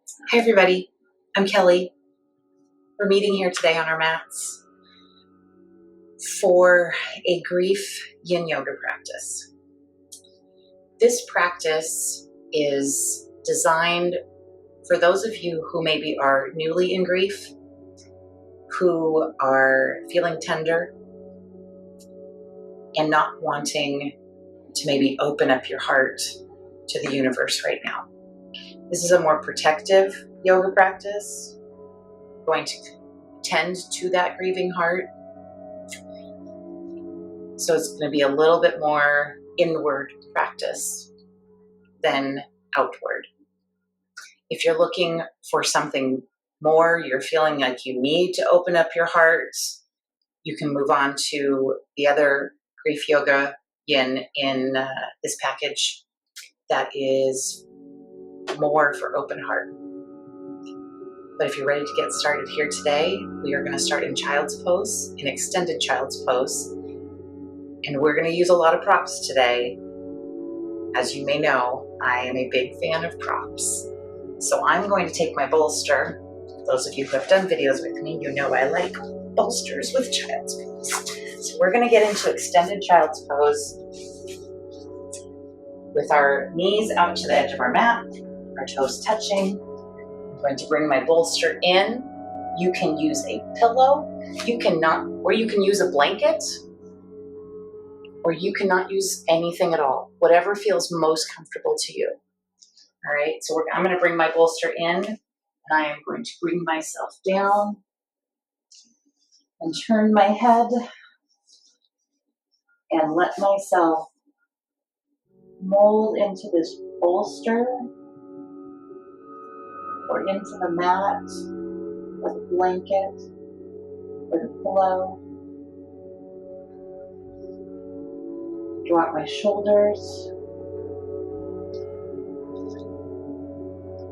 Hi everybody, I'm Kelli. We're meeting here today on our mats for a grief yin yoga practice. This practice is designed for those of you who maybe are newly in grief, who are feeling tender and not wanting to maybe open up your heart to the universe right now. This is a more protective yoga practice, going to tend to that grieving heart. So it's going to be a little bit more inward practice than outward. If you're looking for something more, you're feeling like you need to open up your heart, you can move on to the other grief yoga yin in this package that is more for open heart. But if you're ready to get started here today, we are going to start in child's pose, in extended child's pose. And we're going to use a lot of props today. As you may know, I am a big fan of props. So I'm going to take my bolster. Those of you who have done videos with me, you know I like bolsters with child's pose. So we're going to get into extended child's pose with our knees out to the edge of our mat, our toes touching. I'm going to bring my bolster in. You can use a pillow. You can use a blanket, or you cannot use anything at all. Whatever feels most comfortable to you. All right, so I'm going to bring my bolster in, and I am going to bring myself down and turn my head and let myself mold into this bolster or into the mat or the blanket or the pillow. Drop my shoulders,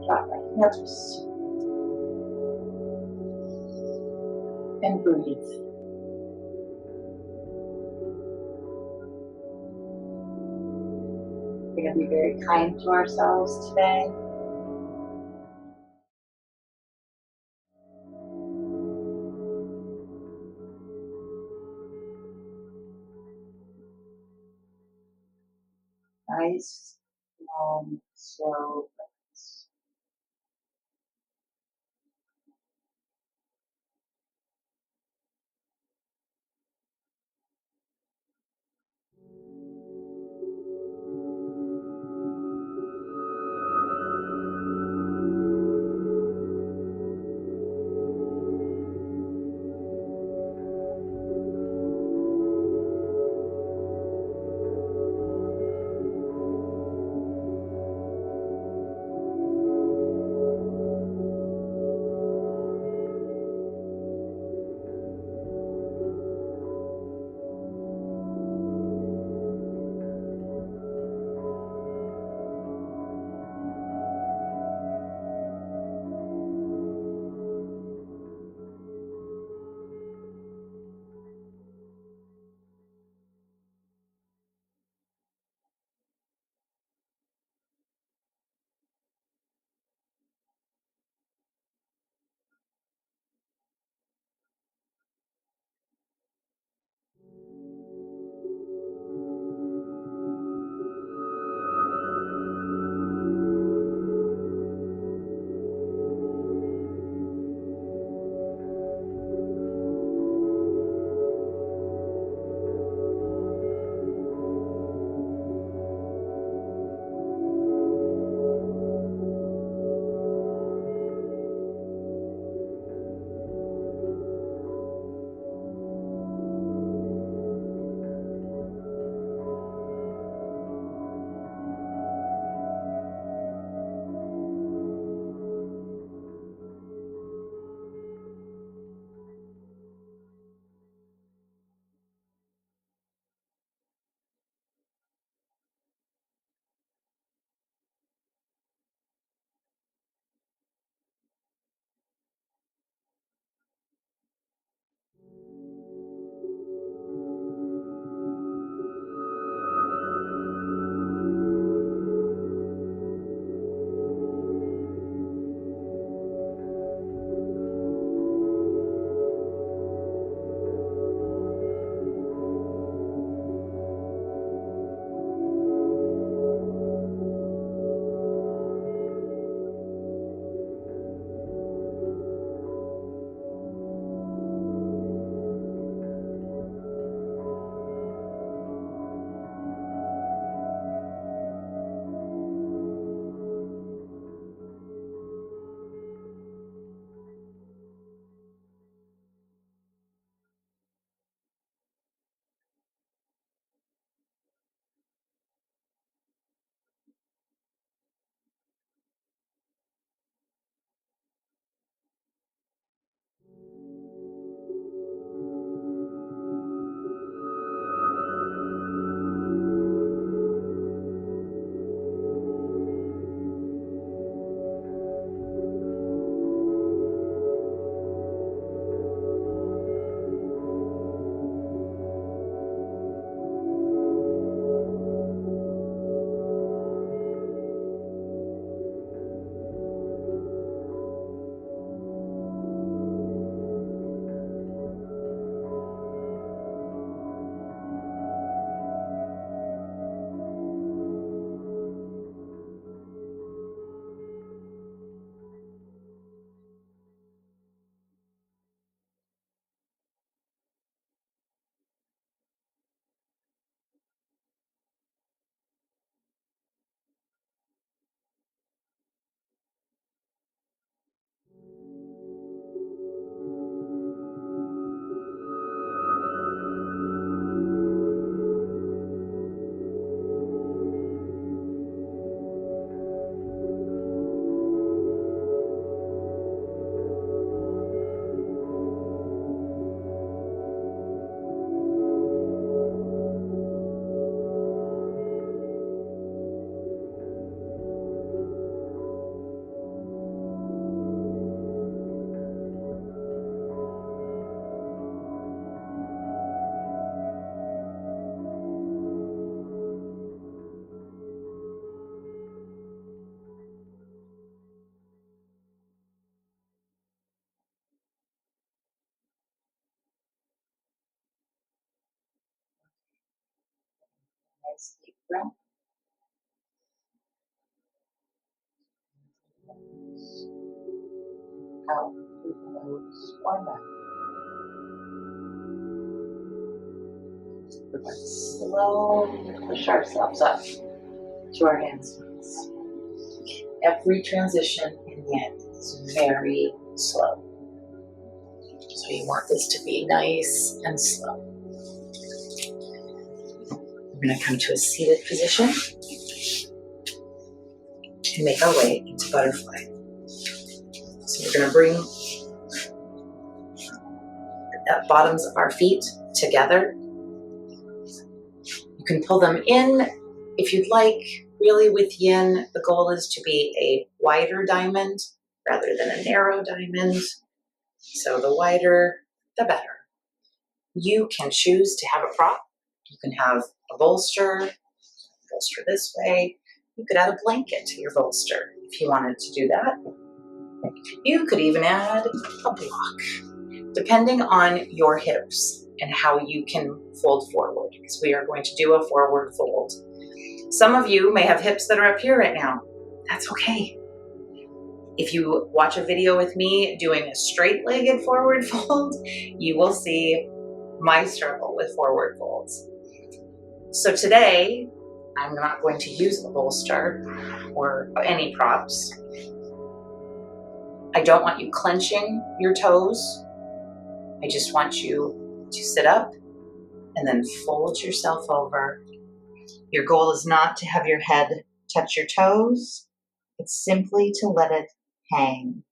drop my hips, and breathe. We're going to be very kind to ourselves today. Nice, long, slow breaths. Nice deep breath. Out through the nose or mouth. Let's slowly push ourselves up to our handstands. Every transition in the end is very slow. So you want this to be nice and slow. We're going to come to a seated position and make our way into butterfly. So we're going to bring the bottoms of our feet together. You can pull them in if you'd like. Really with yin, the goal is to be a wider diamond rather than a narrow diamond. So the wider, the better. You can choose to have a prop. You can have a bolster this way. You could add a blanket to your bolster if you wanted to do that. You could even add a block, depending on your hips and how you can fold forward, because we are going to do a forward fold. Some of you may have hips that are up here right now. That's okay. If you watch a video with me doing a straight-legged forward fold, you will see my struggle with forward folds. So today, I'm not going to use a bolster or any props. I don't want you clenching your toes. I just want you to sit up and then fold yourself over. Your goal is not to have your head touch your toes. It's simply to let it hang.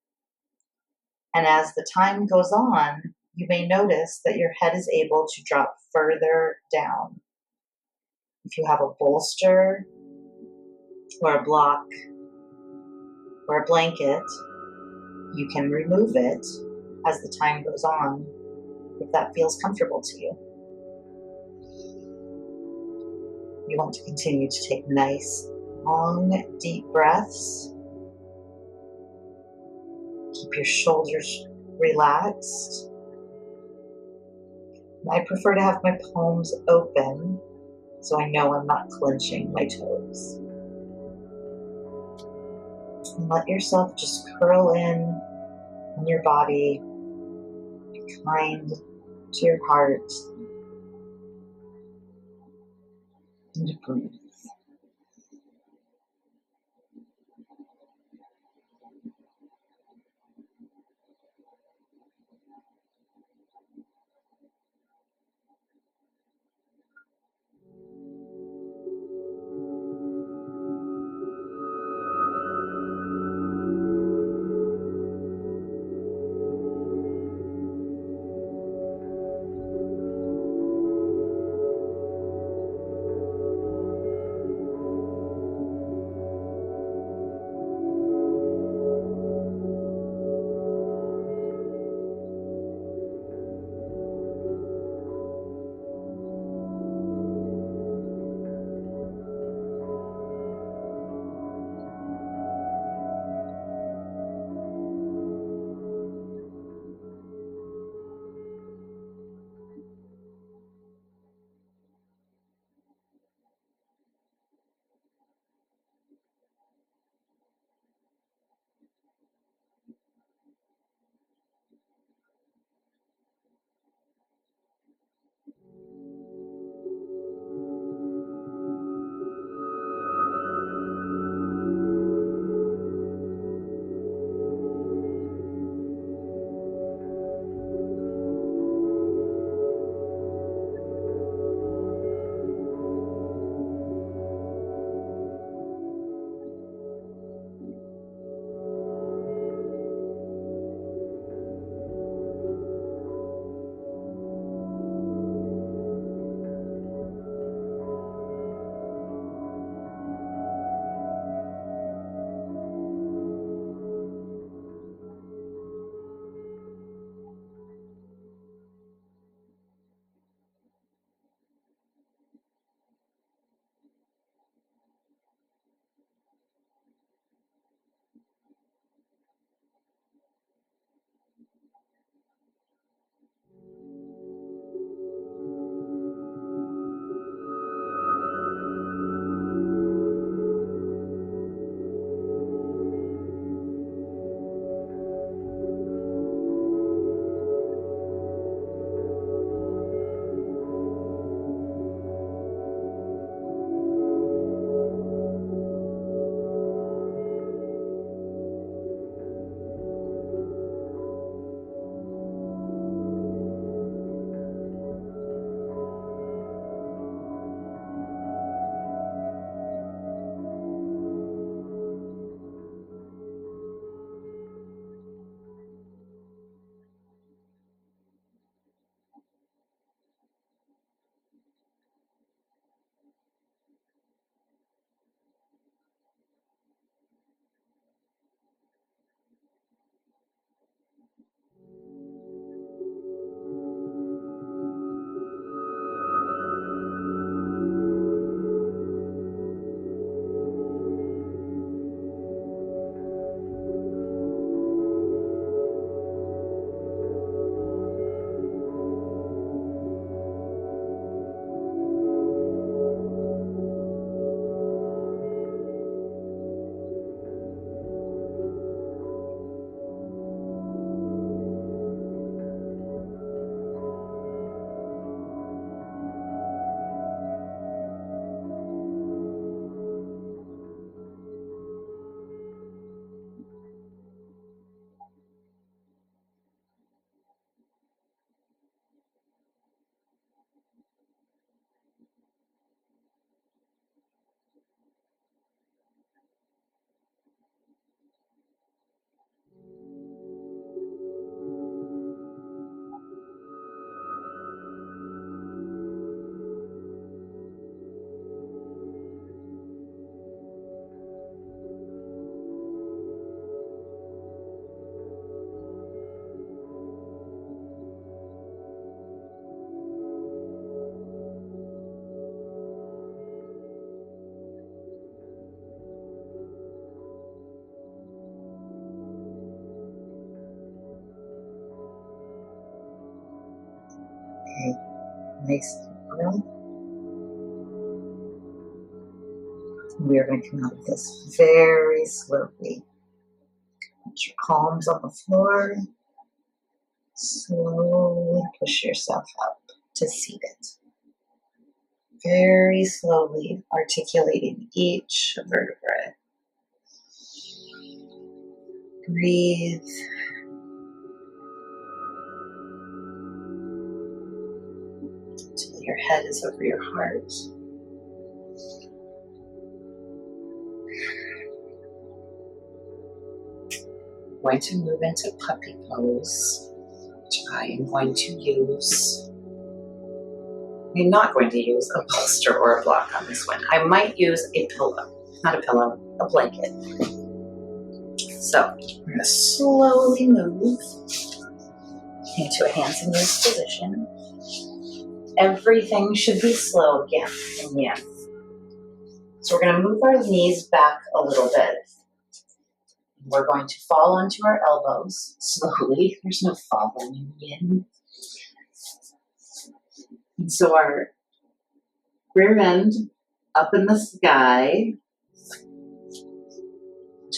And as the time goes on, you may notice that your head is able to drop further down. If you have a bolster or a block or a blanket, you can remove it as the time goes on if that feels comfortable to you. You want to continue to take nice, long, deep breaths. Keep your shoulders relaxed. I prefer to have my palms open so I know I'm not clenching my toes. And let yourself just curl in on your body, be kind to your heart, and breathe. Okay, nice and warm. We are going to come out of this very slowly. Put your palms on the floor. Slowly push yourself up to seated. Very slowly articulating each vertebrae. Breathe. Until your head is over your heart. I'm going to move into puppy pose, which I am going to use. I'm not going to use a bolster or a block on this one. I might use a pillow, not a pillow, a blanket. So I'm going to slowly move into a hands and knees position. Everything should be slow again in the end. So we're going to move our knees back a little bit. We're going to fall onto our elbows slowly. There's no falling in the end. And so our rear end up in the sky,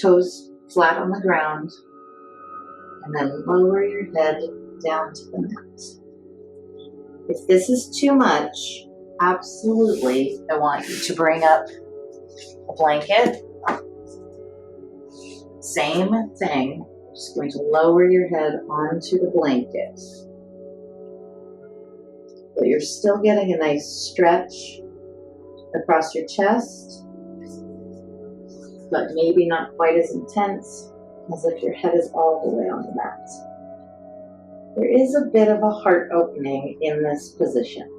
toes flat on the ground, and then lower your head down to the mat. If this is too much, absolutely, I want you to bring up a blanket. Same thing, just going to lower your head onto the blanket. But you're still getting a nice stretch across your chest, but maybe not quite as intense as if your head is all the way on the mat. There is a bit of a heart opening in this position.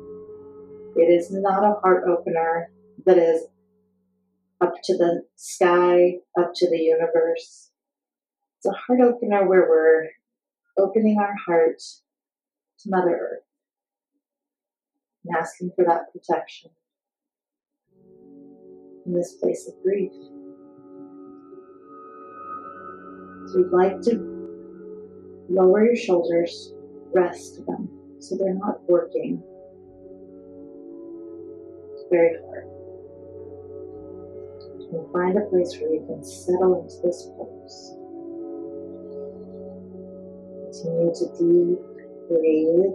It is not a heart opener that is up to the sky, up to the universe. It's a heart opener where we're opening our heart to Mother Earth and asking for that protection in this place of grief. So we'd like to lower your shoulders, rest them so they're not working very hard. And find a place where you can settle into this pose. Continue to deep breathe.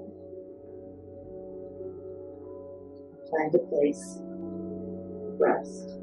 Find a place of rest.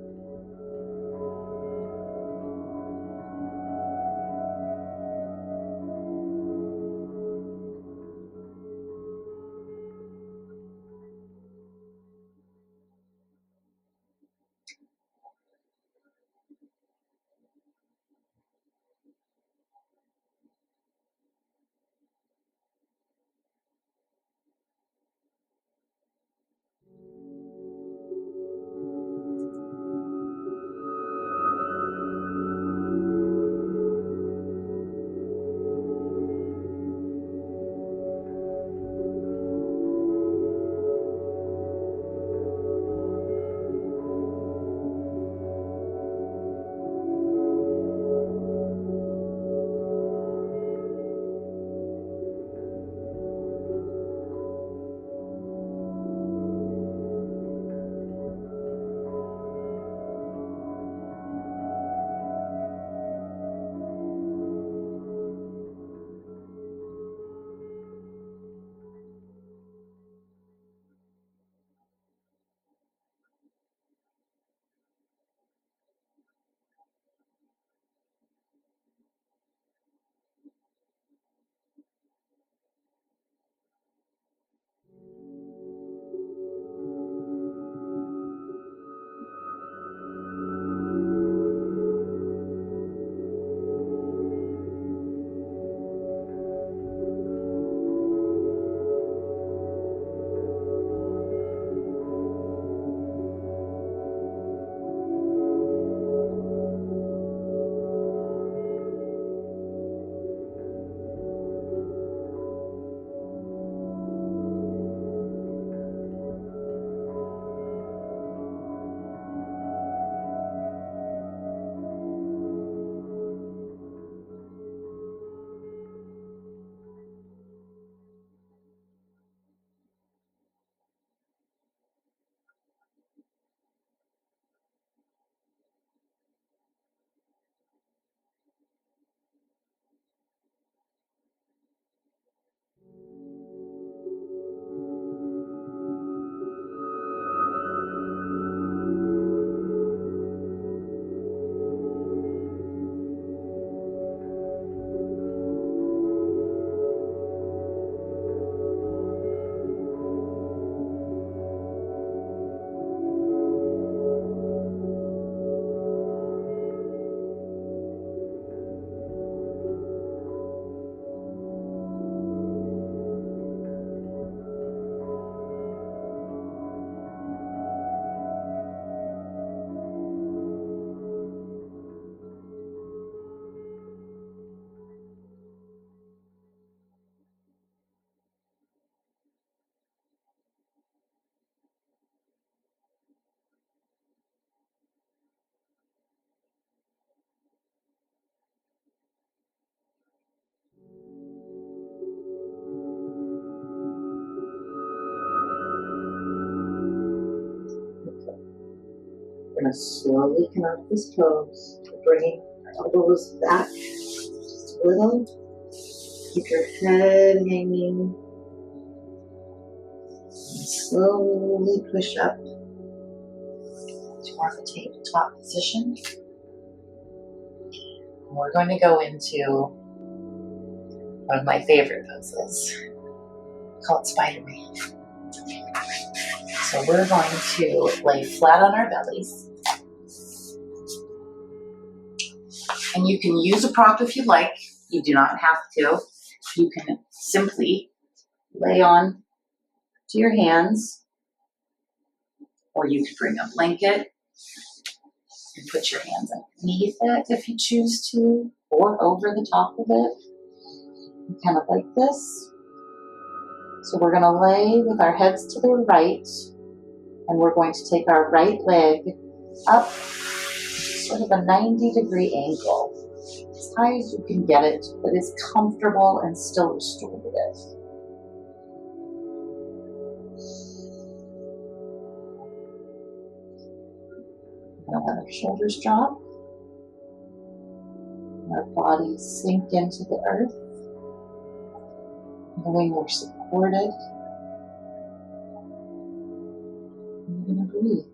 going to slowly come out of this pose, bringing our elbows back just a little. Keep your head hanging. And slowly push up to more of a tabletop position. And we're going to go into one of my favorite poses called Spider-Man. So we're going to lay flat on our bellies. And you can use a prop if you'd like. You do not have to. You can simply lay on to your hands, or you could bring a blanket and put your hands underneath it if you choose to, or over the top of it, kind of like this. So we're going to lay with our heads to the right, and we're going to take our right leg up, sort of a 90-degree angle, as high as you can get it, but is comfortable and still restorative. We'll let our shoulders drop, and our bodies sink into the earth, knowing we're supported. And we're going to breathe.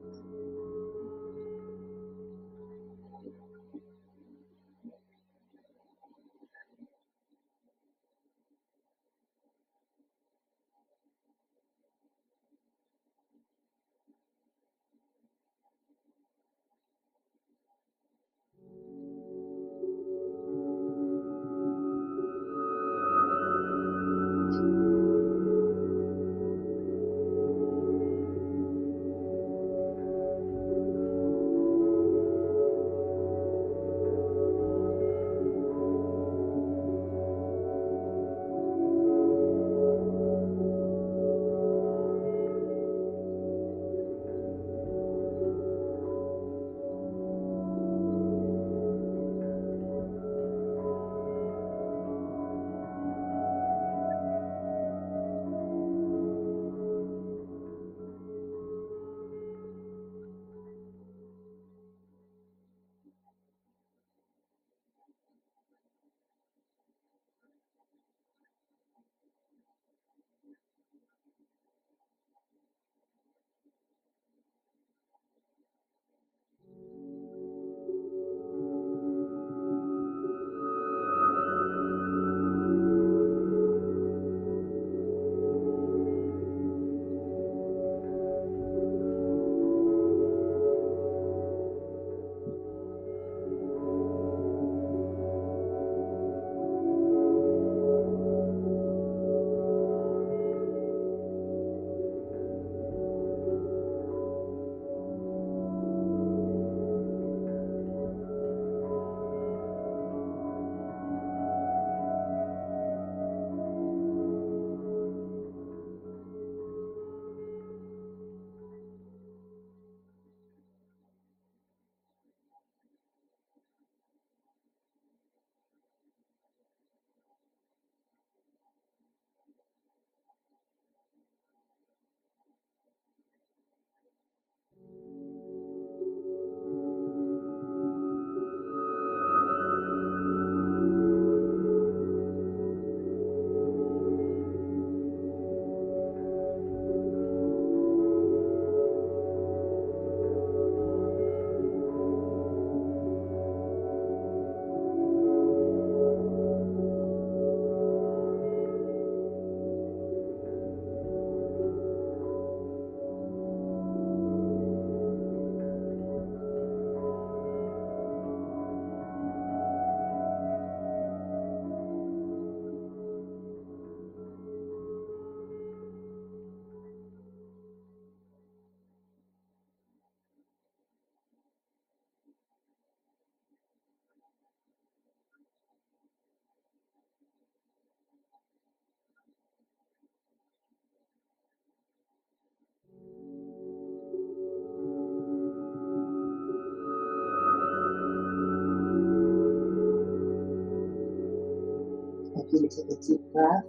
If you take a deep breath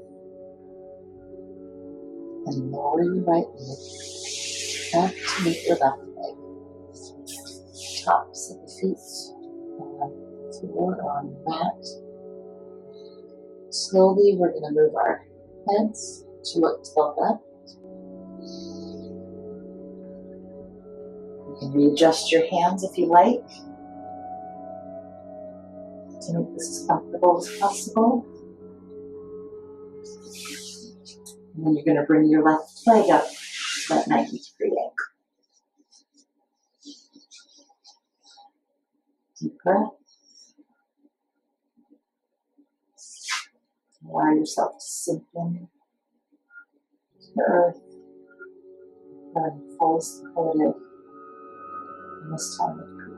and lower your right leg back to meet your left leg. tops of the feet on the floor or on the mat. Slowly, we're going to move our heads to look to the left. You can readjust your hands if you like to make this as comfortable as possible. And then you're going to bring your left leg up to that 90-degree angle. Deep breath. Allow yourself to sink in to the earth, feeling fully supported in this time of grief.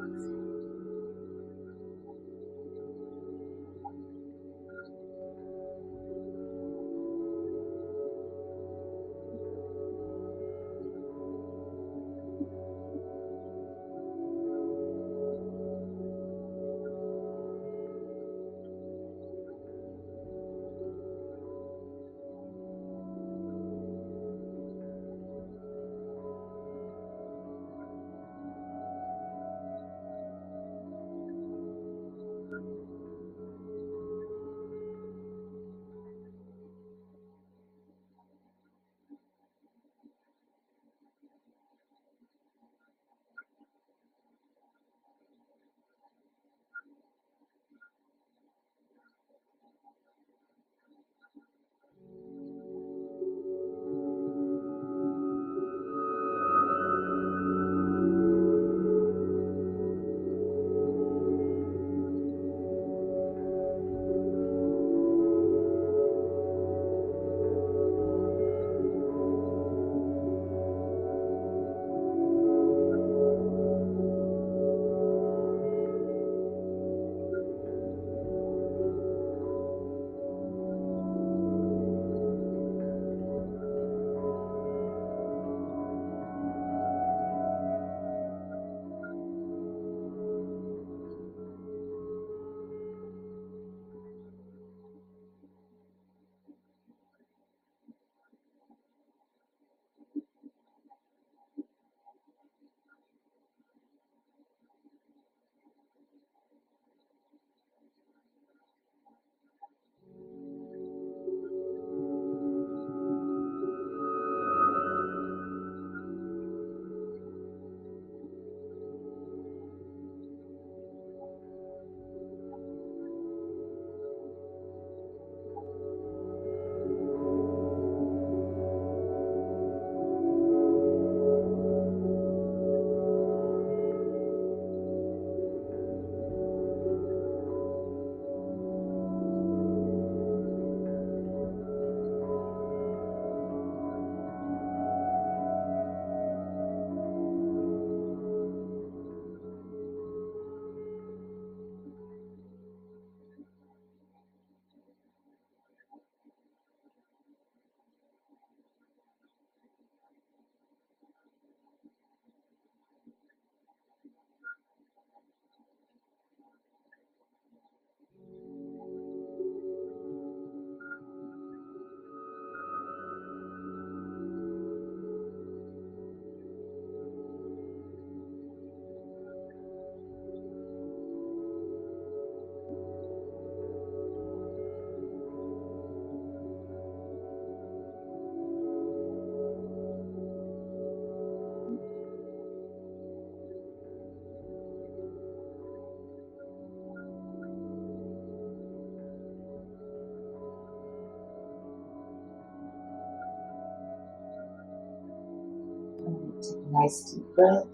Take a nice deep breath.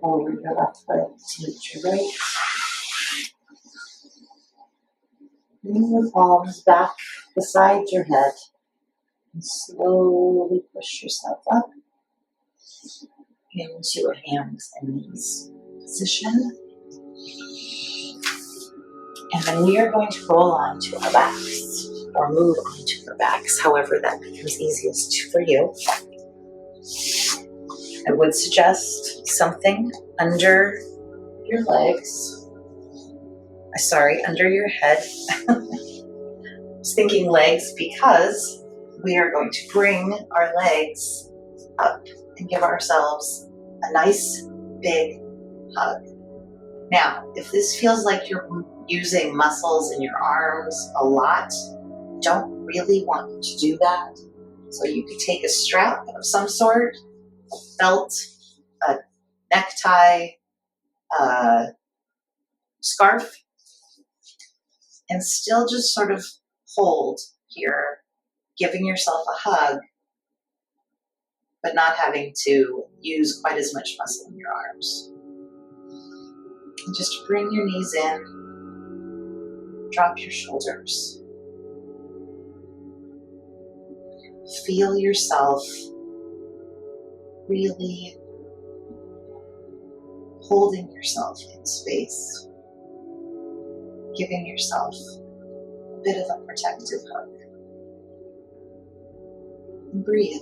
Over your left foot to meet your right. Bring your palms back beside your head and slowly push yourself up into a hands and knees position. And then we are going to roll onto our backs or move onto our backs, however that becomes easiest for you. I would suggest something under your legs. Under your head. I was thinking legs because we are going to bring our legs up and give ourselves a nice big hug. Now, if this feels like you're using muscles in your arms a lot, don't really want you to do that. So you could take a strap of some sort, a belt, a necktie, a scarf, and still just sort of hold here, giving yourself a hug, but not having to use quite as much muscle in your arms. And just bring your knees in, drop your shoulders. Feel yourself really holding yourself in space, giving yourself a bit of a protective hug. And breathe.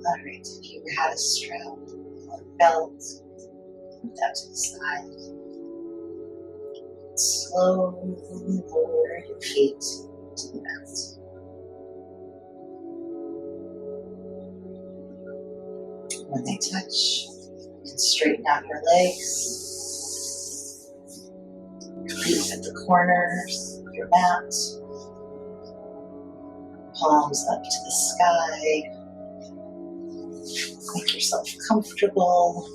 Alright, if you had a strap or a belt, put that to the side. Slowly lower your feet to the mat. When they touch, you can straighten out your legs, feet at the corners of your mat, palms up to the sky. Make yourself comfortable.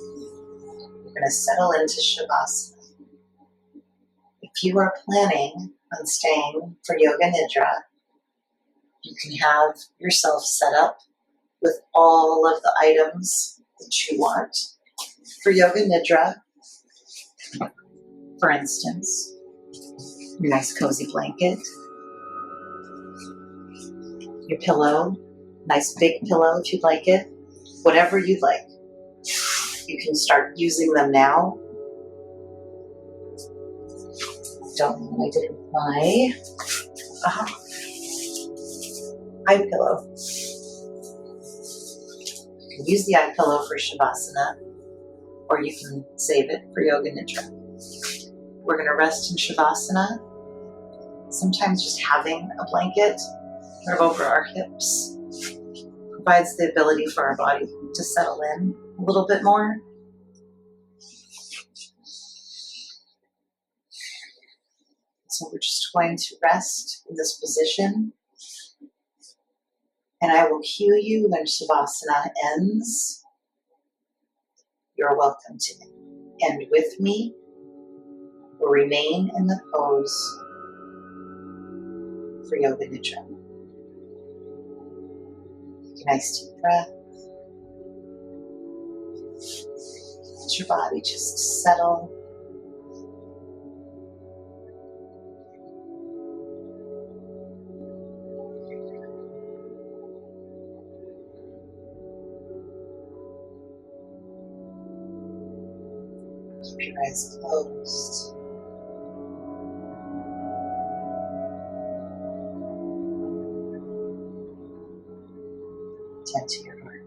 You're going to settle into Shavasana. If you are planning on staying for Yoga Nidra, you can have yourself set up with all of the items that you want for Yoga Nidra. For instance, your nice cozy blanket, your pillow, nice big pillow if you'd like it, whatever you'd like. You can start using them now. Don't know what I did with my eye pillow. You can use the eye pillow for Shavasana, or you can save it for Yoga Nidra. We're going to rest in Shavasana. Sometimes just having a blanket sort of over our hips provides the ability for our body to settle in a little bit more. So we're just going to rest in this position. And I will cue you when Shavasana ends. You're welcome to end with me or remain in the pose for Yoga Nidra. Take a nice deep breath. Let your body just settle. Keep your eyes closed. Tend to your heart.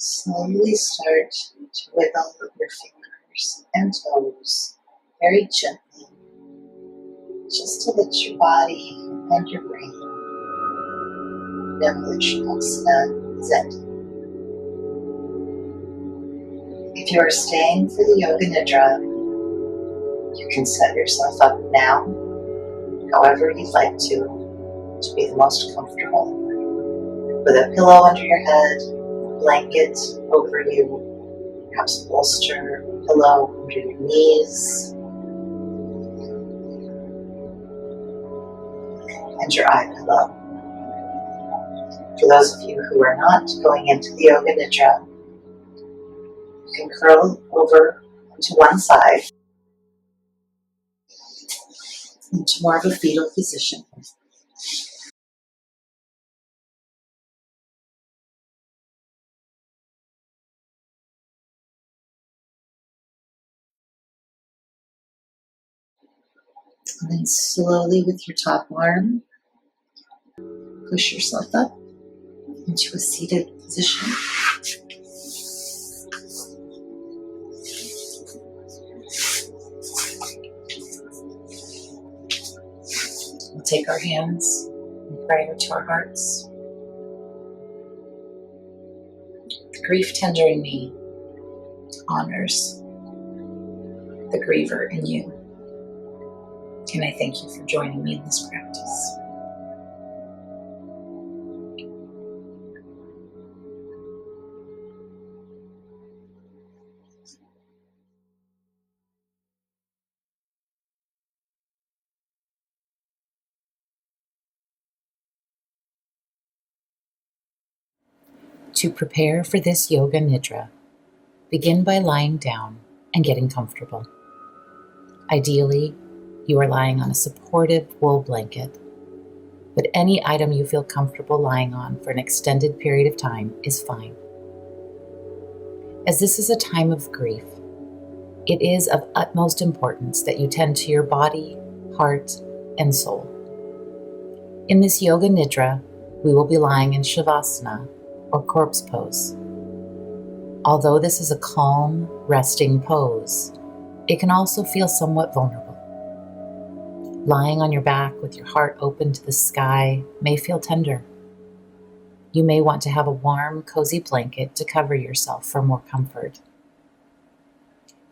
Slowly start to wiggle your fingers and toes very gently, just to let your body and your brain know that Shavasana is ending. If you are staying for the Yoga Nidra, you can set yourself up now, however you'd like to be the most comfortable. With a pillow under your head, a blanket over you, perhaps a bolster, a pillow under your knees, and your eye pillow. For those of you who are not going into the Yoga Nidra, you can curl over to one side into more of a fetal position. And then slowly with your top arm, push yourself up into a seated position. We'll take our hands and prayer to our hearts. The grief tender in me honors the griever in you. And I thank you for joining me in this practice. To prepare for this Yoga Nidra, begin by lying down and getting comfortable. Ideally, you are lying on a supportive wool blanket, but any item you feel comfortable lying on for an extended period of time is fine. As this is a time of grief, it is of utmost importance that you tend to your body, heart, and soul. In this Yoga Nidra, we will be lying in Shavasana, or corpse pose. Although this is a calm, resting pose, it can also feel somewhat vulnerable. Lying on your back with your heart open to the sky may feel tender. You may want to have a warm, cozy blanket to cover yourself for more comfort.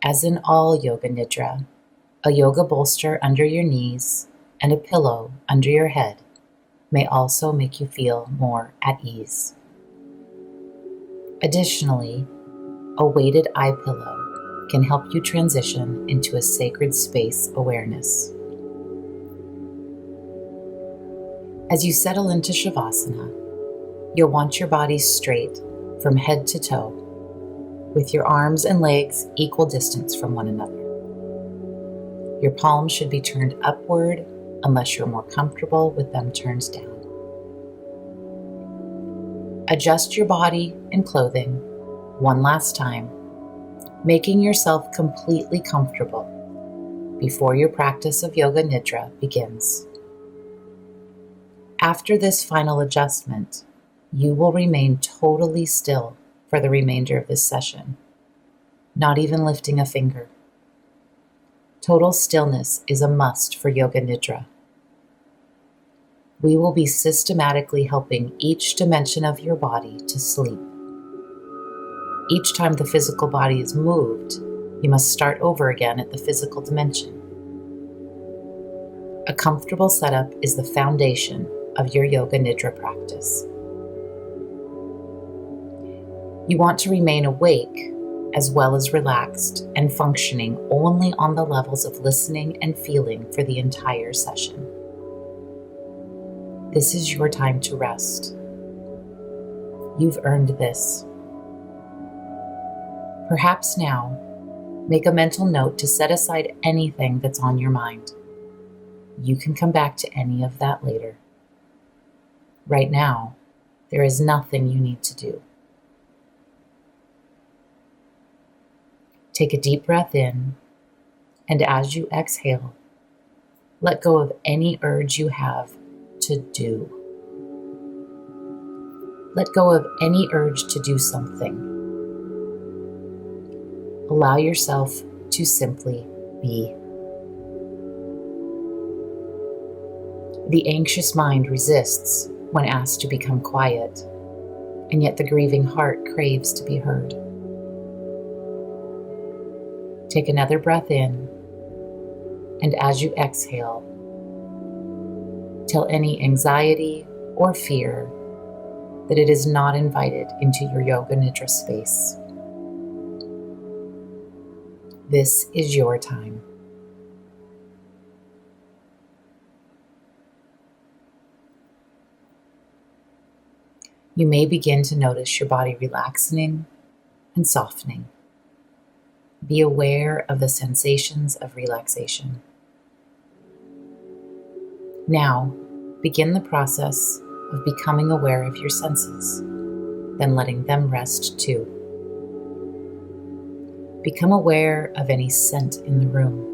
As in all Yoga Nidra, a yoga bolster under your knees and a pillow under your head may also make you feel more at ease. Additionally, a weighted eye pillow can help you transition into a sacred space awareness. As you settle into Shavasana, you'll want your body straight from head to toe, with your arms and legs equal distance from one another. Your palms should be turned upward unless you're more comfortable with them turned down. Adjust your body and clothing one last time, making yourself completely comfortable before your practice of Yoga Nidra begins. After this final adjustment, you will remain totally still for the remainder of this session, not even lifting a finger. Total stillness is a must for Yoga Nidra. We will be systematically helping each dimension of your body to sleep. Each time the physical body is moved, you must start over again at the physical dimension. A comfortable setup is the foundation of your Yoga Nidra practice. You want to remain awake as well as relaxed and functioning only on the levels of listening and feeling for the entire session. This is your time to rest. You've earned this. Perhaps now, make a mental note to set aside anything that's on your mind. You can come back to any of that later. Right now, there is nothing you need to do. Take a deep breath in, and as you exhale, let go of any urge you have to do. Let go of any urge to do something, Allow yourself to simply be. The anxious mind resists when asked to become quiet, and yet the grieving heart craves to be heard. Take another breath in, and as you exhale, tell any anxiety or fear that it is not invited into your yoga nidra space. This is your time. You may begin to notice your body relaxing and softening. Be aware of the sensations of relaxation. Now, begin the process of becoming aware of your senses, then letting them rest too. Become aware of any scent in the room.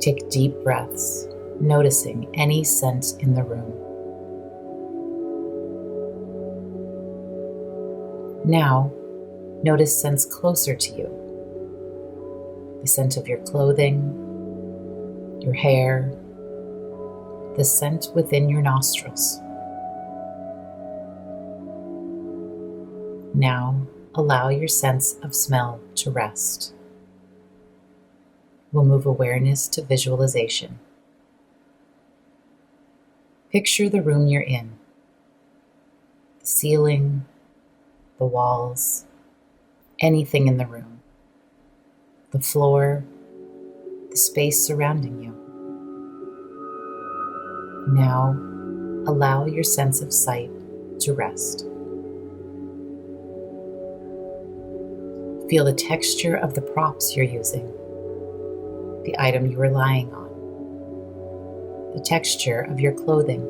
Take deep breaths, noticing any scent in the room. Now, notice scents closer to you. The scent of your clothing, your hair, the scent within your nostrils. Now, allow your sense of smell to rest. We'll move awareness to visualization. Picture the room you're in. The ceiling, the walls, anything in the room. The floor, the space surrounding you. Now, allow your sense of sight to rest. Feel the texture of the props you're using, the item you are lying on, the texture of your clothing.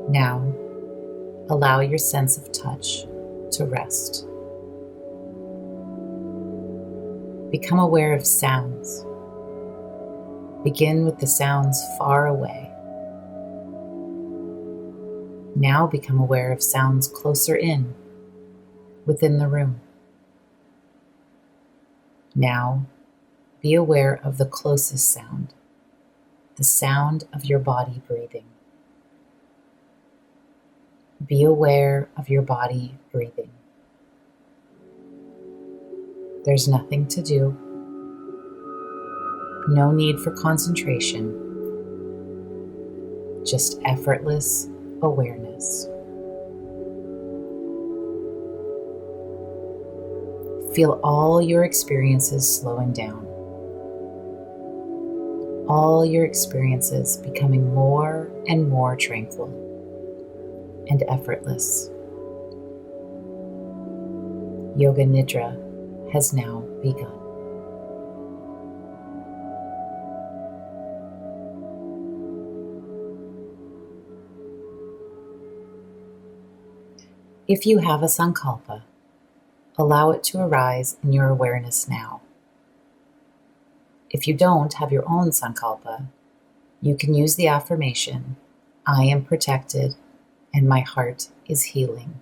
Now, allow your sense of touch to rest. Become aware of sounds. Begin with the sounds far away. Now become aware of sounds closer in, within the room. Now, be aware of the closest sound, the sound of your body breathing. Be aware of your body breathing. There's nothing to do. No need for concentration. Just effortless awareness. Feel all your experiences slowing down. All your experiences becoming more and more tranquil and effortless. Yoga Nidra has now begun. If you have a sankalpa, allow it to arise in your awareness now. If you don't have your own sankalpa, you can use the affirmation, "I am protected and my heart is healing,"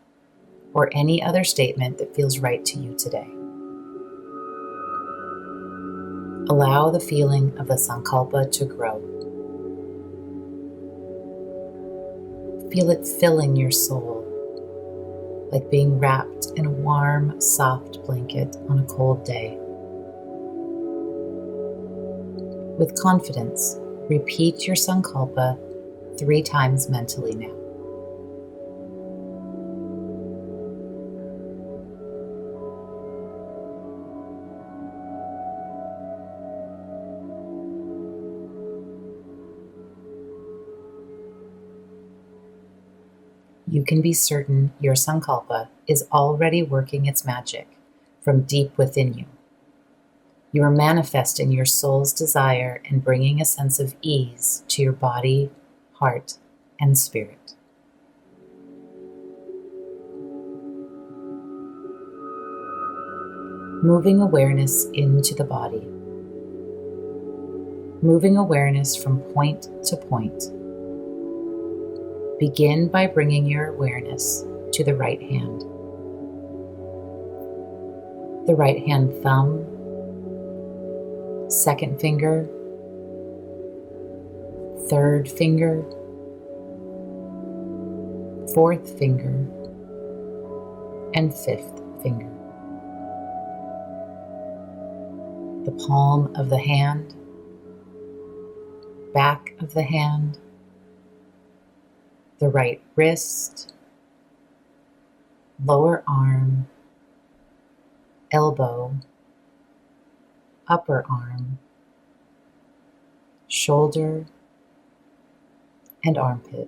or any other statement that feels right to you today. Allow the feeling of the sankalpa to grow. Feel it filling your soul, like being wrapped in a warm, soft blanket on a cold day. With confidence, repeat your sankalpa 3 times mentally now. You can be certain your sankalpa is already working its magic from deep within you. You are manifesting your soul's desire and bringing a sense of ease to your body, heart, and spirit. Moving awareness into the body. Moving awareness from point to point. Begin by bringing your awareness to the right hand. the right hand thumb, second finger, third finger, fourth finger, and fifth finger. The palm of the hand, back of the hand, the right wrist, lower arm, elbow, upper arm, shoulder, and armpit.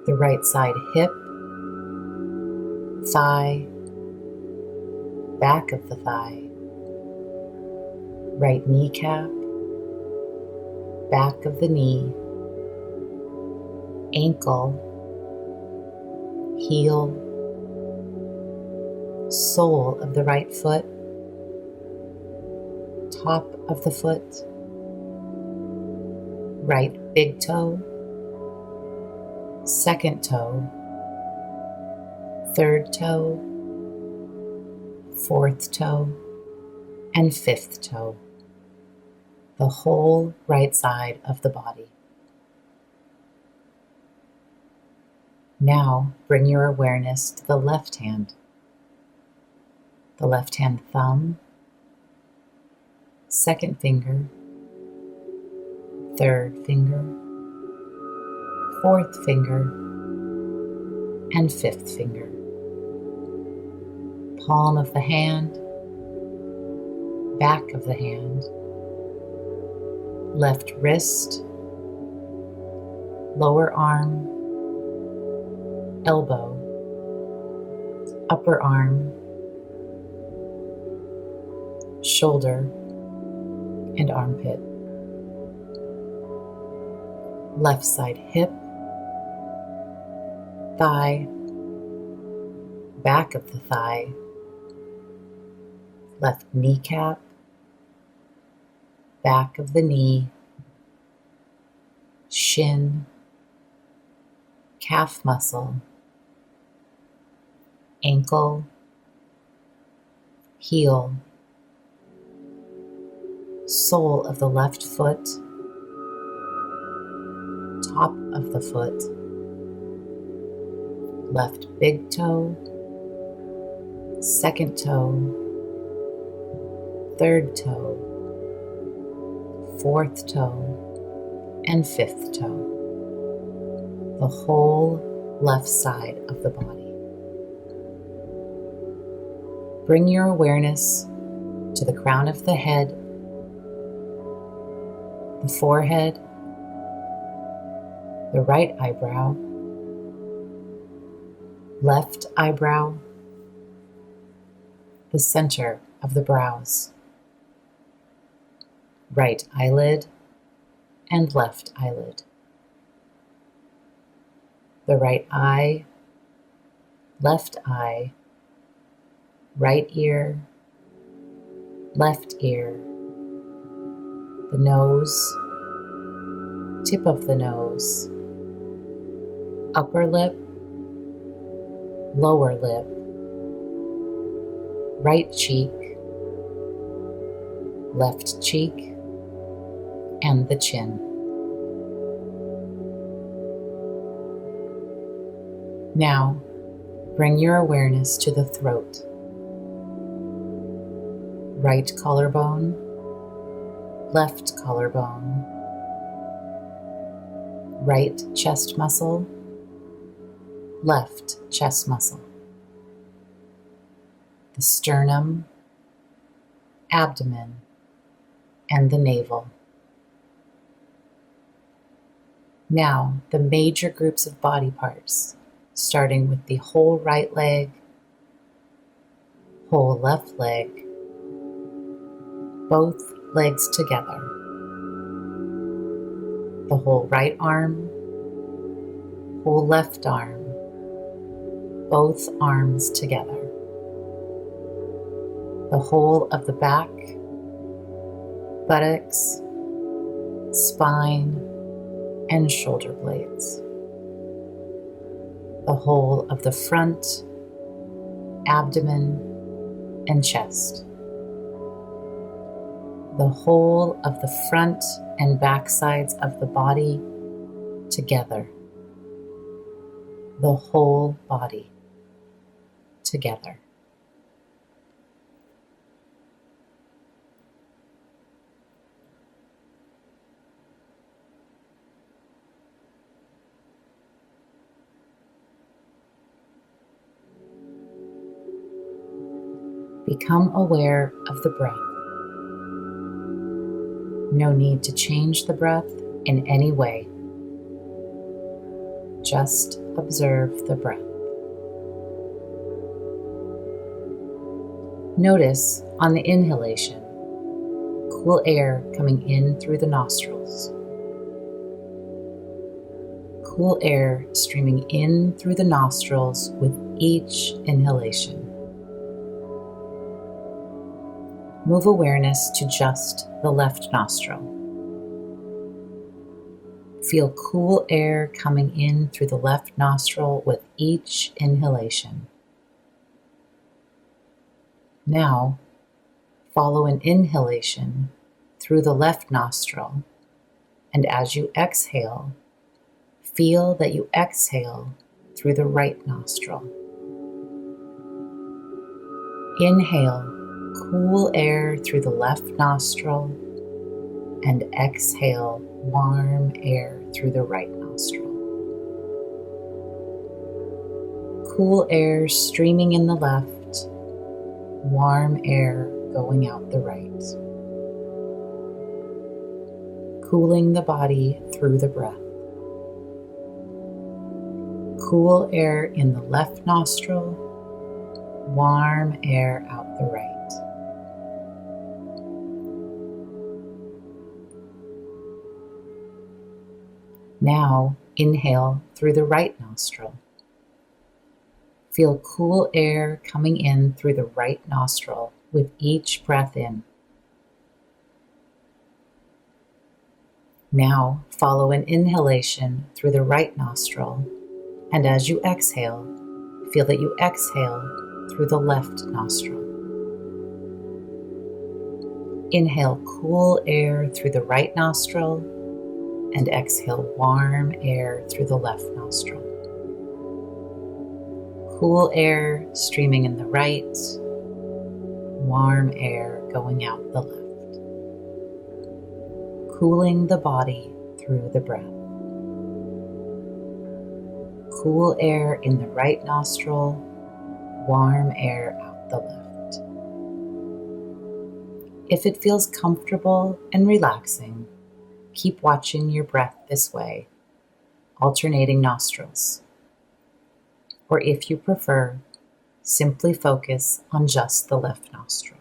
The right side hip, thigh, back of the thigh, right kneecap, back of the knee, ankle, heel, sole of the right foot, top of the foot, right big toe, second toe, third toe, fourth toe, and fifth toe. The whole right side of the body. Now bring your awareness to the left hand thumb, second finger, third finger, fourth finger, and fifth finger. Palm of the hand, back of the hand, left wrist, lower arm, elbow, upper arm, shoulder, and armpit. Left side hip, thigh, back of the thigh, left kneecap, back of the knee, shin, calf muscle, ankle, heel, sole of the left foot, top of the foot, left big toe, second toe, third toe, fourth toe, and fifth toe. The whole left side of the body. Bring your awareness to the crown of the head, the forehead, the right eyebrow, left eyebrow, the center of the brows, right eyelid, and left eyelid, the right eye, left eye, right ear, left ear, the nose, tip of the nose, upper lip, lower lip, right cheek, left cheek, and the chin. Now, bring your awareness to the throat. Right collarbone, left collarbone, right chest muscle, left chest muscle, the sternum, abdomen, and the navel. Now, the major groups of body parts, starting with the whole right leg, whole left leg, both legs together, the whole right arm, whole left arm, both arms together, the whole of the back, buttocks, spine, and shoulder blades, the whole of the front, abdomen, and chest. The whole of the front and back sides of the body together. The whole body together. Become aware of the breath. No need to change the breath in any way. Just observe the breath. Notice on the inhalation, cool air coming in through the nostrils. Cool air streaming in through the nostrils with each inhalation. Move awareness to just the left nostril. Feel cool air coming in through the left nostril with each inhalation. Now, follow an inhalation through the left nostril, and as you exhale, feel that you exhale through the right nostril. Inhale cool air through the left nostril, and exhale warm air through the right nostril. Cool air streaming in the left, warm air going out the right. Cooling the body through the breath. Cool air in the left nostril, warm air out the right. Now inhale through the right nostril. Feel cool air coming in through the right nostril with each breath in. Now follow an inhalation through the right nostril, and as you exhale, feel that you exhale through the left nostril. Inhale cool air through the right nostril, and exhale warm air through the left nostril. Cool air streaming in the right, warm air going out the left. Cooling the body through the breath. Cool air in the right nostril, warm air out the left. If it feels comfortable and relaxing, keep watching your breath this way, alternating nostrils. Or if you prefer, simply focus on just the left nostril.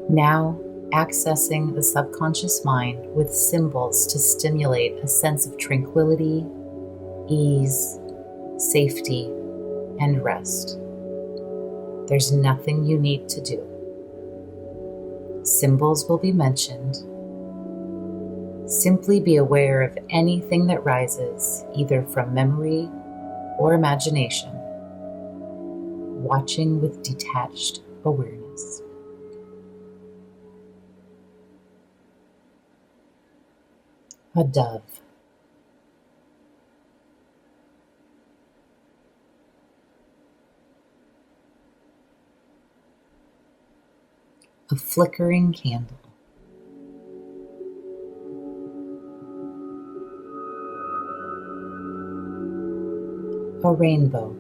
Now, accessing the subconscious mind with symbols to stimulate a sense of tranquility, ease, safety, and rest. There's nothing you need to do. Symbols will be mentioned. Simply be aware of anything that rises, either from memory or imagination, watching with detached awareness. A dove. A flickering candle. A rainbow.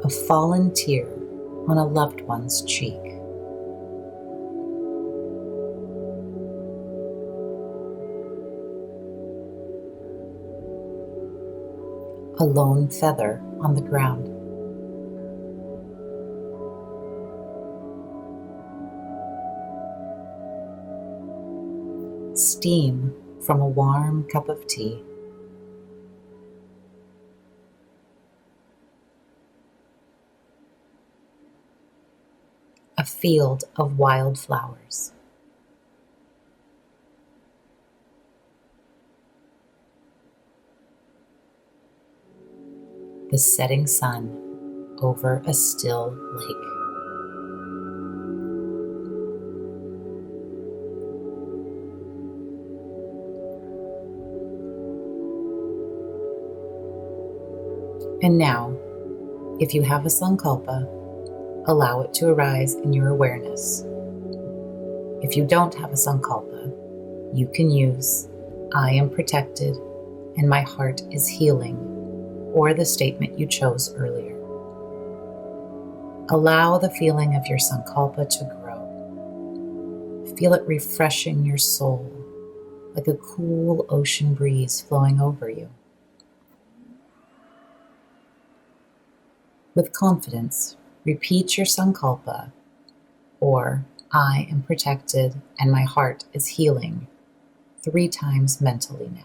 A fallen tear on a loved one's cheek. A lone feather on the ground. Steam from a warm cup of tea. A field of wildflowers. The setting sun over a still lake. And now, if you have a sankalpa, allow it to arise in your awareness. If you don't have a sankalpa, you can use "I am protected and my heart is healing," or the statement you chose earlier. Allow the feeling of your sankalpa to grow. Feel it refreshing your soul like a cool ocean breeze flowing over you. With confidence, repeat your sankalpa, or "I am protected and my heart is healing," 3 times mentally now.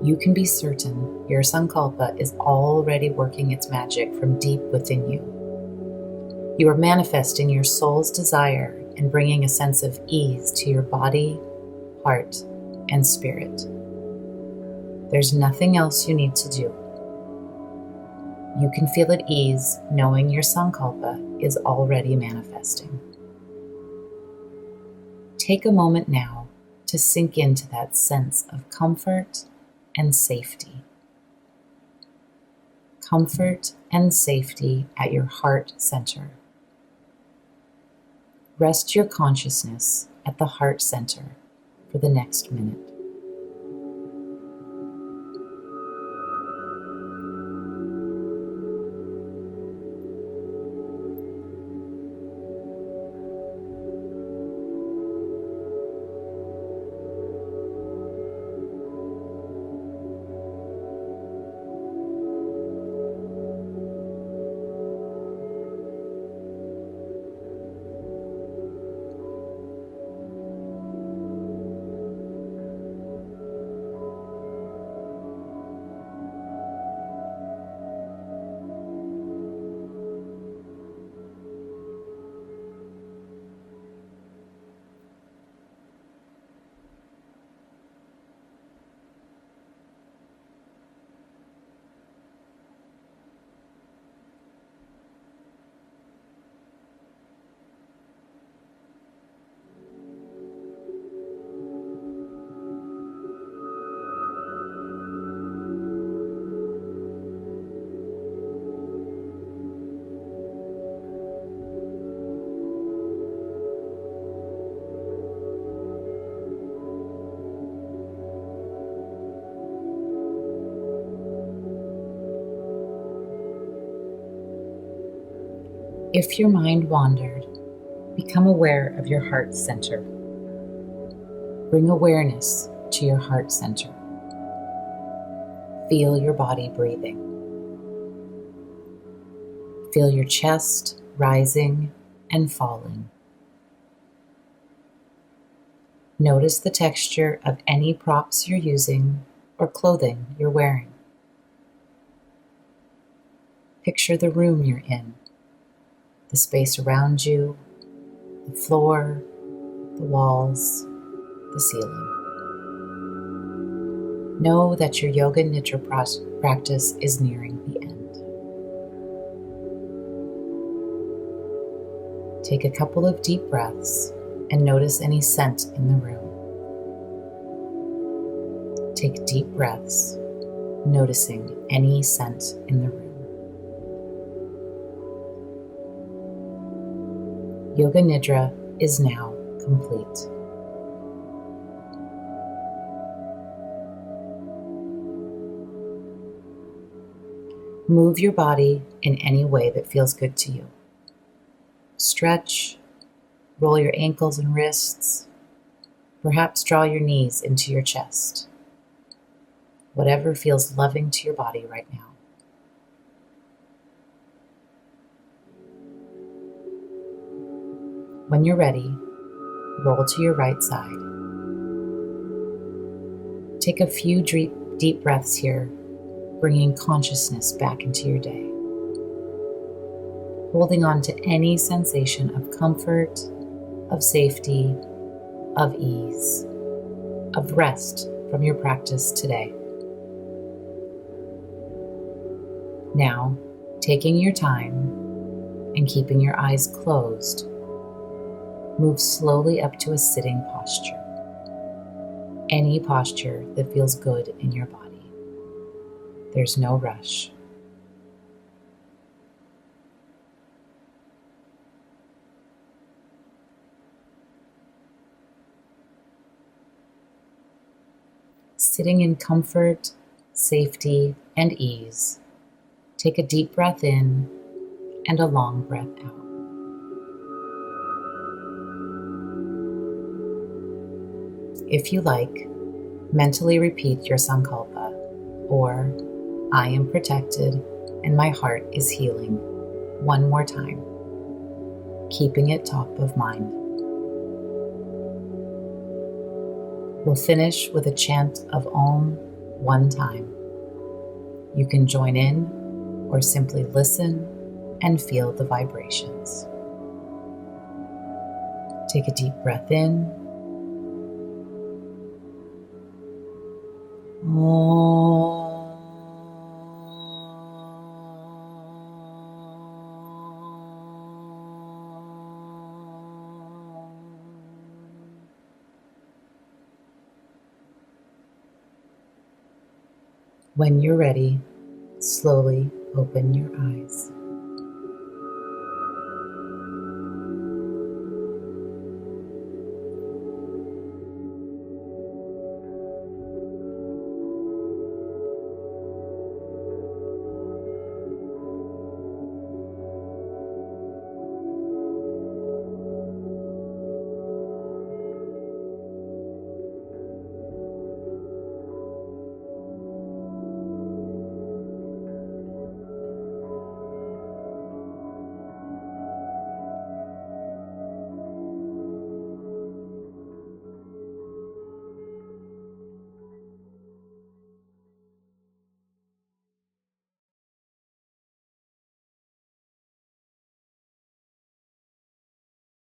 You can be certain your sankalpa is already working its magic from deep within you. You are manifesting your soul's desire and bringing a sense of ease to your body, heart, and spirit. There's nothing else you need to do. You can feel at ease knowing your sankalpa is already manifesting. Take a moment now to sink into that sense of comfort and safety. Comfort and safety at your heart center. Rest your consciousness at the heart center for the next minute. If your mind wandered, become aware of your heart center. Bring awareness to your heart center. Feel your body breathing. Feel your chest rising and falling. Notice the texture of any props you're using or clothing you're wearing. Picture the room you're in, the space around you, the floor, the walls, the ceiling. Know that your Yoga Nidra practice is nearing the end. Take a couple of deep breaths and notice any scent in the room. Take deep breaths, noticing any scent in the room. Yoga Nidra is now complete. Move your body in any way that feels good to you. Stretch, roll your ankles and wrists, Perhaps draw your knees into your chest. Whatever feels loving to your body right now. When you're ready, roll to your right side. Take a few deep breaths here, bringing consciousness back into your day. Holding on to any sensation of comfort, of safety, of ease, of rest from your practice today. Now, taking your time and keeping your eyes closed, move slowly up to a sitting posture. Any posture that feels good in your body. There's no rush. Sitting in comfort, safety, and ease, take a deep breath in and a long breath out. If you like, mentally repeat your sankalpa, or I am protected and my heart is healing, one more time, keeping it top of mind. We'll finish with a chant of Om one time. You can join in or simply listen and feel the vibrations. Take a deep breath in. Om. When you're ready, slowly open your eyes.